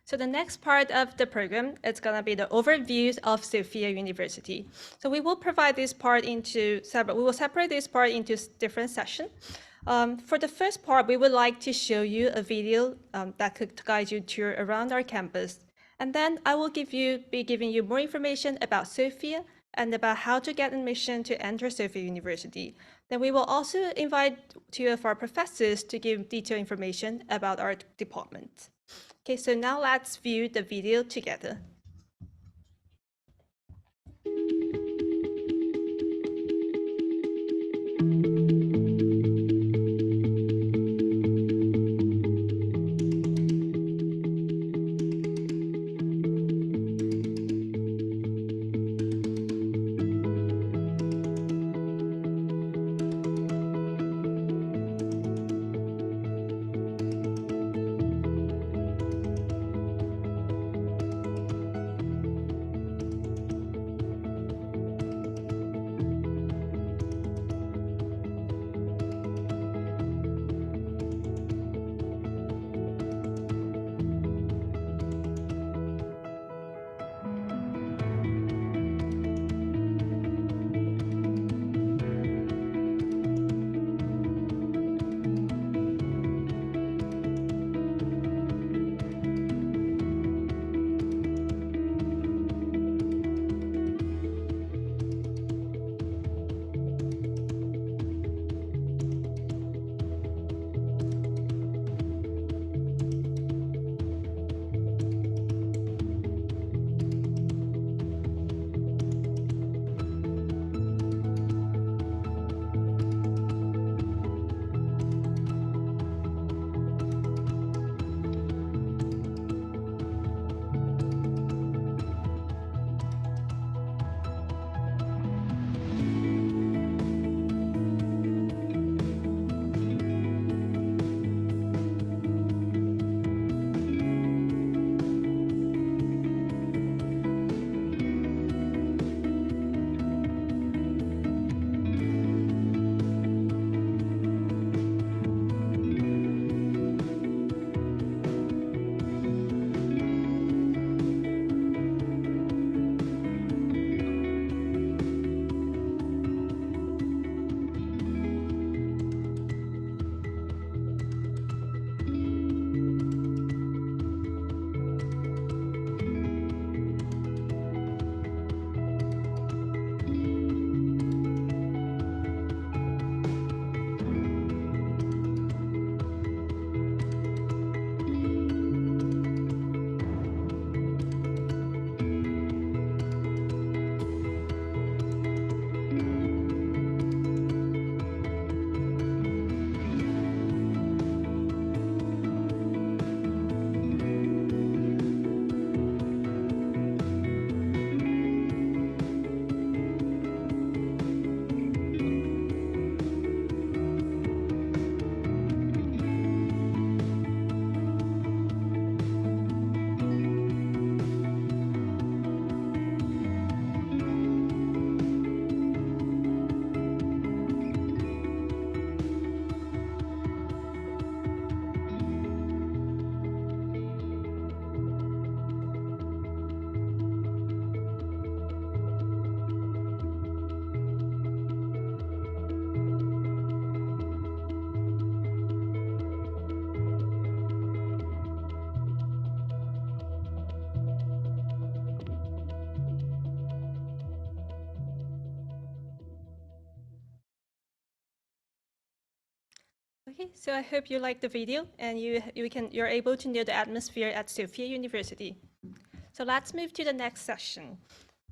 So the next part of the program is going to be the overviews of Sophia University. So we will provide this part into separate. We will separate this part into different sessions. For the first part, we would like to show you a video that could guide you tour around our campus. And then I will be giving you more information about Sophia and about how to get admission to enter Sophia University. Then we will also invite two of our professors to give detailed information about our department. Okay, so now let's view the video together. Okay, so I hope you like the video and you're able to know the atmosphere at Sophia University. So let's move to the next session.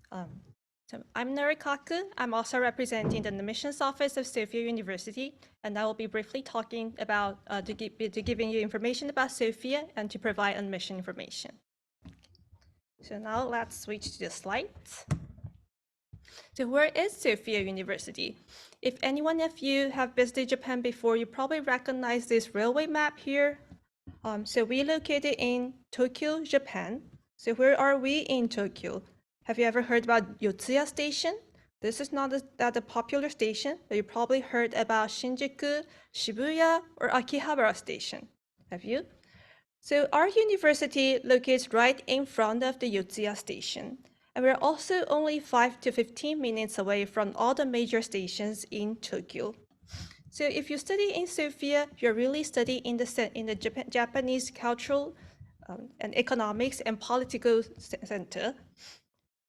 So I'm Nori KAKU. I'm also representing the admissions office of Sophia University, and I will be briefly talking about giving you information about Sophia and to provide admission information. So now let's switch to the slides. So where is Sophia University? If anyone of you have visited Japan before, you probably recognize this railway map here. So we located in Tokyo, Japan. So where are we in Tokyo? Have you ever heard about Yotsuya Station? This is not that a popular station, but you probably heard about Shinjuku, Shibuya, or Akihabara Station. Have you? So our university locates right in front of the Yotsuya station. And we're also only 5 to 15 minutes away from all the major stations in Tokyo. So if you study in Sophia, you're really studying in the Japanese cultural and economics and political center.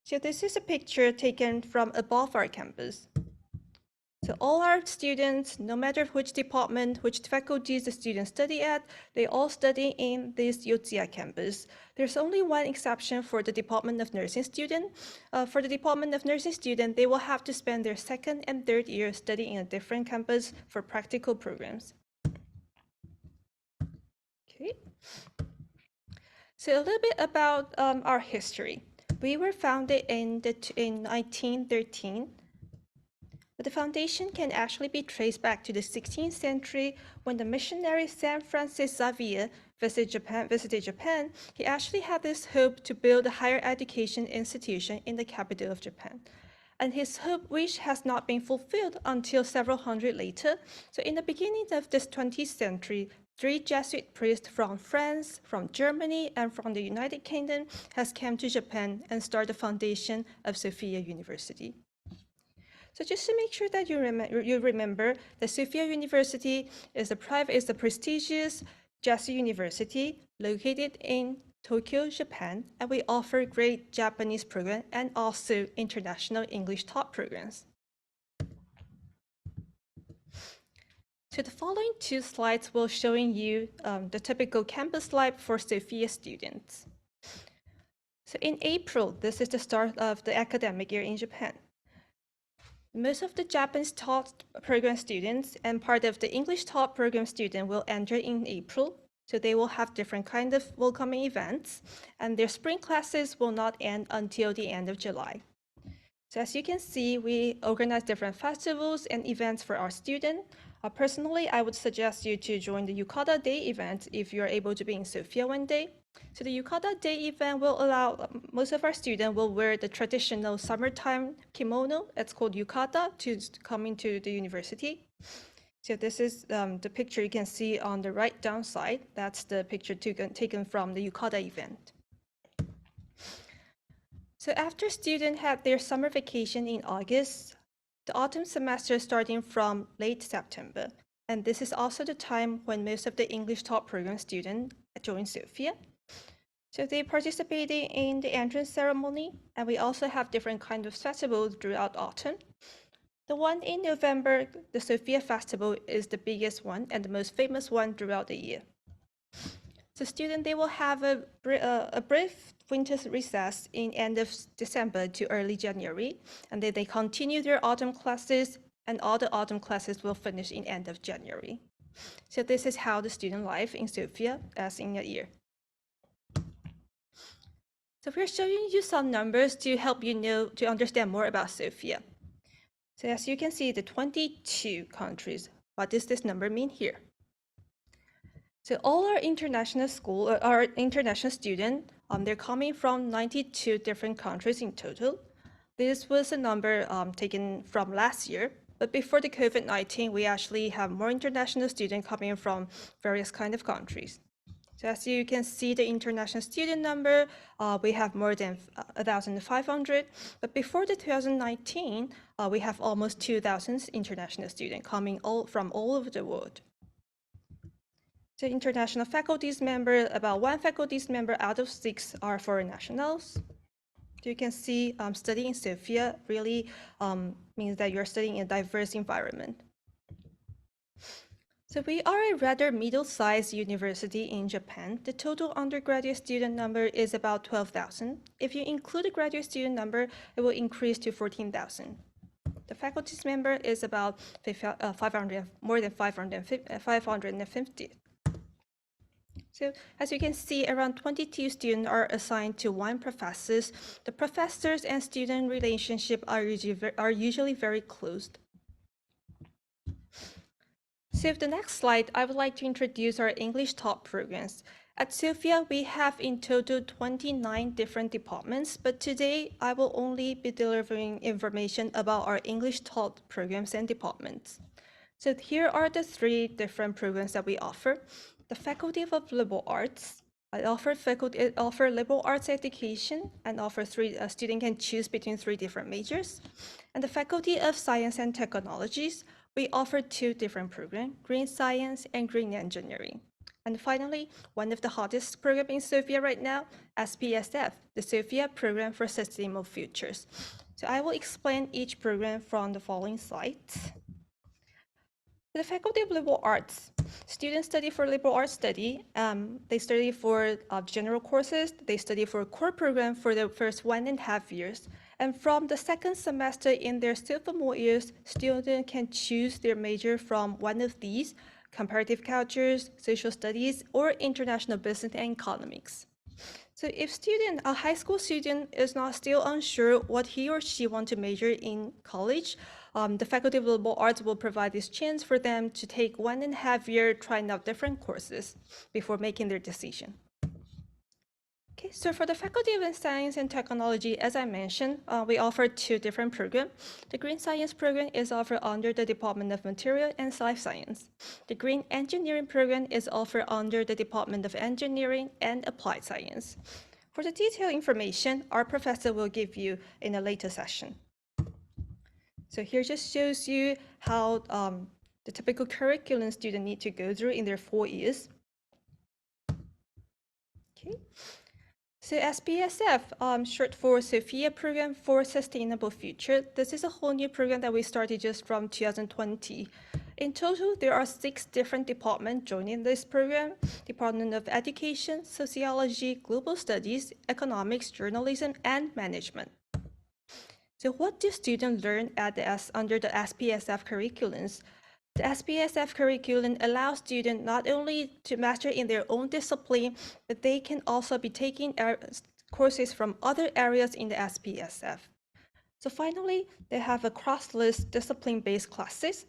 So this is a picture taken from above our campus. So all our students, no matter which department, which faculties the students study at, they all study in this Yotsuya campus. There's only one exception for the Department of Nursing student. For the Department of Nursing student, they will have to spend their second and third year studying in a different campus for practical programs. Okay. So a little bit about our history. We were founded in 1913. But the foundation can actually be traced back to the 16th century when the missionary Saint Francis Xavier visited Japan. He actually had this hope to build a higher education institution in the capital of Japan. And his hope wish has not been fulfilled until several hundred later. So in the beginning of this 20th century, 3 Jesuit priests from France, from Germany, and from the United Kingdom has come to Japan and started the foundation of Sophia University. So just to make sure that you remember that Sophia University is a prestigious Jesuit university located in Tokyo, Japan, and we offer great Japanese program and also international English taught programs. So the following 2 slides will showing you the typical campus life for Sophia students. So in April, this is the start of the academic year in Japan. Most of the Japanese taught program students and part of the English taught program student will enter in April. So they will have different kind of welcoming events, and their spring classes will not end until the end of July. So as you can see, we organize different festivals and events for our students. Personally, I would suggest you to join the Yukata Day event if you're able to be in Sophia one day. So the Yukata Day event will allow most of our students will wear the traditional summertime kimono, it's called yukata, to come into the university. So this is the picture you can see on the right down side. That's the picture taken from the Yukata event. So after students had their summer vacation in August, the autumn semester starting from late September. And this is also the time when most of the English taught program students join Sophia. So they participated in the entrance ceremony, and we also have different kinds of festivals throughout autumn. The one in November, the Sophia Festival, is the biggest one and the most famous one throughout the year. So students, they will have a brief winter recess in end of December to early January, and then they continue their autumn classes, and all the autumn classes will finish in end of January. So this is how the student life in Sophia as in a year. So we're showing you some numbers to help you to understand more about Sophia. So as you can see, the 22 countries. What does this number mean here? So all our international students, they're coming from 92 different countries in total. This was a number taken from last year, but before the COVID-19, we actually have more international students coming from various kind of countries. So as you can see, the international student number, we have more than 1,500. But before the 2019, we have almost 2,000 international students coming from all over the world. The international faculties member, about 1 faculties member out of 6 are foreign nationals. So you can see studying in Sophia really means that you're studying in a diverse environment. So we are a rather middle-sized university in Japan. The total undergraduate student number is about 12,000. If you include the graduate student number, it will increase to 14,000. The faculty's member is about 500, more than 550. So as you can see, around 22 students are assigned to 1 professor. The professors and student relationship are usually very close. So the next slide, I would like to introduce our English taught programs. At Sophia, we have in total 29 different departments, but today I will only be delivering information about our English taught programs and departments. So here are the 3 different programs that we offer. The Faculty of Liberal Arts, It offers liberal arts education and a student can choose between 3 different majors. And the Faculty of Science and Technologies, we offer 2 different programs, Green Science and Green Engineering. And finally, one of the hottest programs in Sophia right now, SPSF, the Sophia Program for Sustainable Futures. So I will explain each program from the following slides. The Faculty of Liberal Arts, students study for liberal arts study. They study for general courses. They study for a core program for the first 1.5 years. And from the second semester in their sophomore years, students can choose their major from one of these, comparative cultures, social studies, or international business and economics. So if a high school student is not still unsure what he or she wants to major in college, the Faculty of Liberal Arts will provide this chance for them to take 1.5 years trying out different courses before making their decision. Okay, so for the Faculty of Science and Technology, as I mentioned, we offer 2 different programs. The Green Science program is offered under the Department of Material and Life Science. The Green Engineering program is offered under the Department of Engineering and Applied Science. For the detailed information, our professor will give you in a later session. So here just shows you how the typical curriculum students need to go through in their 4 years. Okay. So SPSF, short for Sophia Program for Sustainable Future. This is a whole new program that we started just from 2020. In total, there are 6 different departments joining this program: Department of Education, Sociology, Global Studies, Economics, Journalism, and Management. So what do students learn under the SPSF curriculums? The SPSF curriculum allows students not only to master in their own discipline, but they can also be taking courses from other areas in the SPSF. So finally, they have a cross-list discipline-based classes.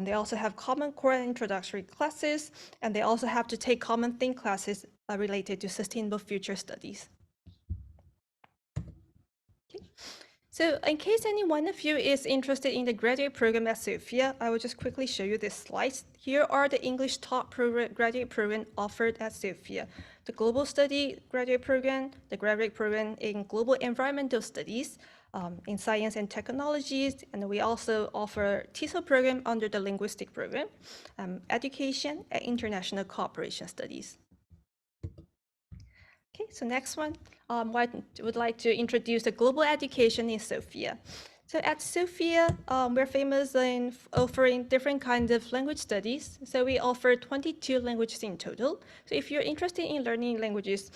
They also have common core and introductory classes, and they also have to take common think classes related to sustainable future studies. Okay. So in case any one of you is interested in the graduate program at Sophia, I will just quickly show you this slide. Here are the English top graduate program offered at Sophia: the Global Study graduate program, the graduate program in Global Environmental Studies, in Science and Technologies, and we also offer TESOL program under the Linguistic program, Education and International Cooperation Studies. Okay, so next one, I would like to introduce the global education in Sophia. So at Sophia, we're famous in offering different kinds of language studies. So we offer 22 languages in total. So if you're interested in learning languages,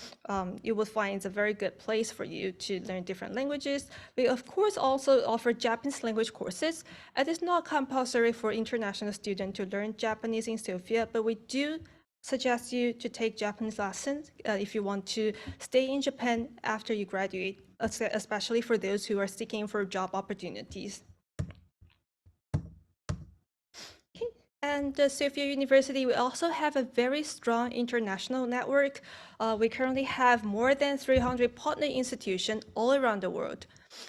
you will find it's a very good place for you to learn different languages. We, of course, also offer Japanese language courses. It is not compulsory for international students to learn Japanese in Sophia, but we do suggest you to take Japanese lessons if you want to stay in Japan after you graduate, especially for those who are seeking for job opportunities. Okay. And Sophia University, we also have a very strong international network. We currently have more than 300 partner institutions all around the world.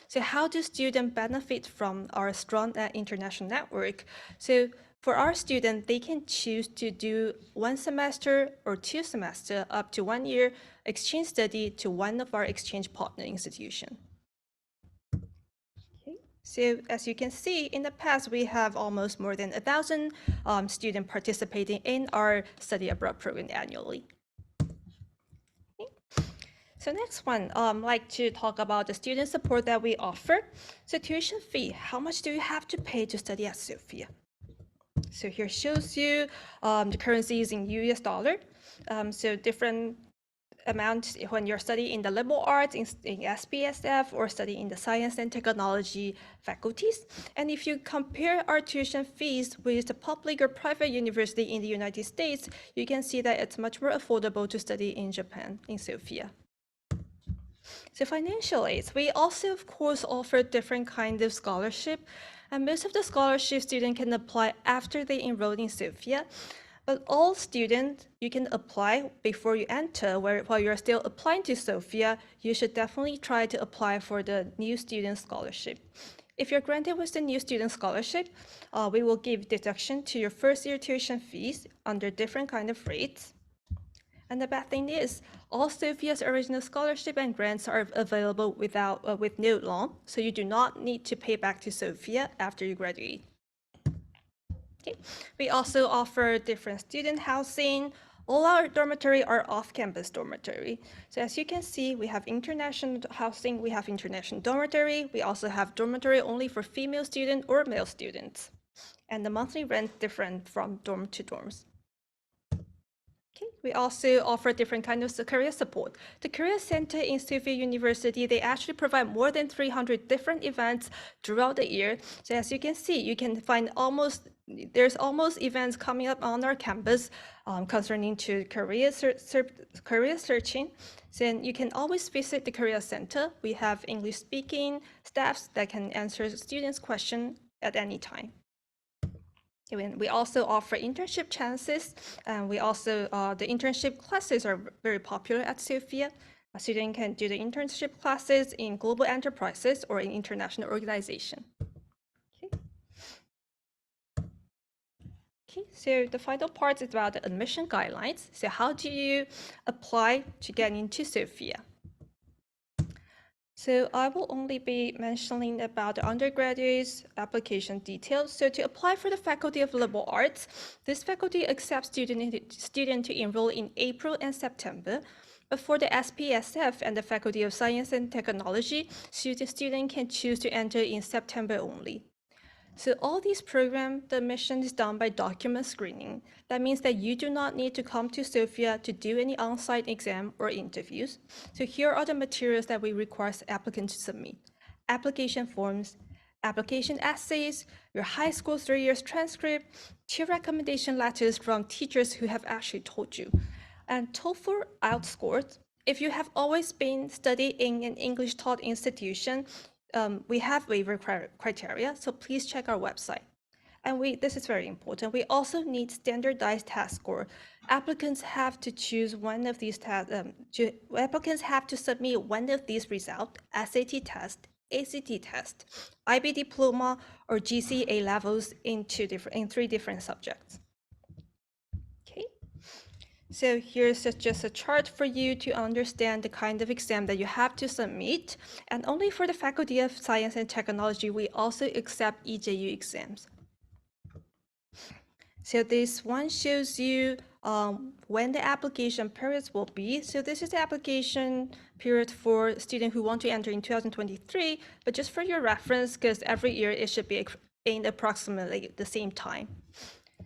So how do students benefit from our strong international network? So for our students, they can choose to do 1 semester or 2 semesters up to 1 year exchange study to one of our exchange partner institutions. Okay. So as you can see, in the past, we have almost more than 1,000 students participating in our study abroad program annually. Okay. So next one, I'd like to talk about the student support that we offer. So tuition fee, how much do you have to pay to study at Sophia? So here shows you the currency is in US dollar. So different amounts when you're studying in the liberal arts, in SPSF, or studying in the science and technology faculties. And if you compare our tuition fees with the public or private university in the United States, you can see that it's much more affordable to study in Japan, in Sophia. So financial aids, we also, of course, offer different kinds of scholarship. And most of the scholarship students can apply after they enroll in Sophia. But all students, you can apply before you enter. While you're still applying to Sophia, you should definitely try to apply for the new student scholarship. If you're granted with the new student scholarship, we will give deduction to your first year tuition fees under different kind of rates. And the bad thing is, all Sophia's original scholarship and grants are available with no loan, so you do not need to pay back to Sophia after you graduate. Okay. We also offer different student housing. All our dormitory are off-campus dormitory. So as you can see, we have international housing, we have international dormitory, we also have dormitory only for female students or male students. And the monthly rent different from dorm to dorms. Okay. We also offer different kinds of career support. The Career Center in Sophia University, they actually provide more than 300 different events throughout the year. So as you can see, you can find there's almost events coming up on our campus concerning to career searching. So you can always visit the Career Center. We have English speaking staffs that can answer students' questions at any time. We also offer internship chances, and we also, the internship classes are very popular at Sophia. A student can do the internship classes in global enterprises or in international organization. Okay, so the final part is about the admission guidelines. So how do you apply to get into Sophia? So I will only be mentioning about the undergraduates application details. So to apply for the Faculty of Liberal Arts, this faculty accepts students to enroll in April and September. But for the SPSF and the Faculty of Science and Technology, students can choose to enter in September only. So all these programs, the admission is done by document screening. That means that you do not need to come to Sophia to do any on-site exam or interviews. So here are the materials that we require applicants to submit: application forms, application essays, your high school 3 years transcript, 2 recommendation letters from teachers who have actually told you, and TOEFL IELTS scores. If you have always been studying in an English taught institution, we have waiver criteria, so please check our website. And this is very important. We also need standardized test score. Applicants have to choose one of these applicants have to submit one of these results: SAT test, ACT test, IB diploma, or GCA levels in 3 different subjects. So here's just a chart for you to understand the kind of exam that you have to submit. And only for the Faculty of Science and Technology, we also accept EJU exams. So this one shows you when the application periods will be. So this is the application period for students who want to enter in 2023, but just for your reference, because every year it should be in approximately the same time.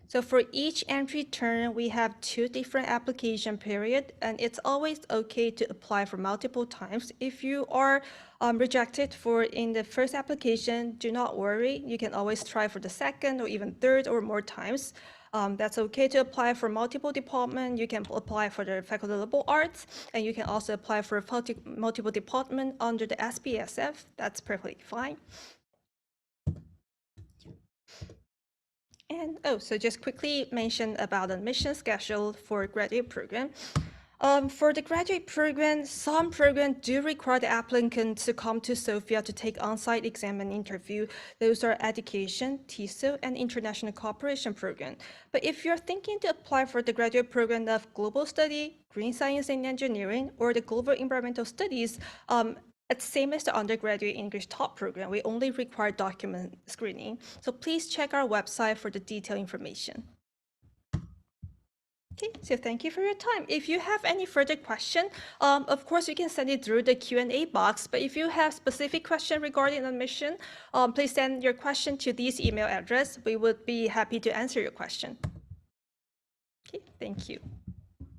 So for each entry term, we have 2 different application periods, and it's always okay to apply for multiple times. If you are rejected in the first application, do not worry. You can always try for the second or even third or more times. That's okay to apply for multiple departments. You can apply for the Faculty of Liberal Arts, and you can also apply for multiple departments under the SPSF. That's perfectly fine. And so just quickly mention about the admission schedule for graduate program. For the graduate program, some programs do require the applicant to come to Sophia to take on-site exam and interview. Those are education, TESOL, and international cooperation program. But if you're thinking to apply for the graduate program of global study, green science and engineering, or the global environmental studies, it's same as the undergraduate English taught program. We only require document screening. So please check our website for the detailed information. Okay, so thank you for your time. If you have any further question, of course you can send it through the Q&A box. But if you have specific question regarding admission, please send your question to this email address. We would be happy to answer your question. Okay, thank you.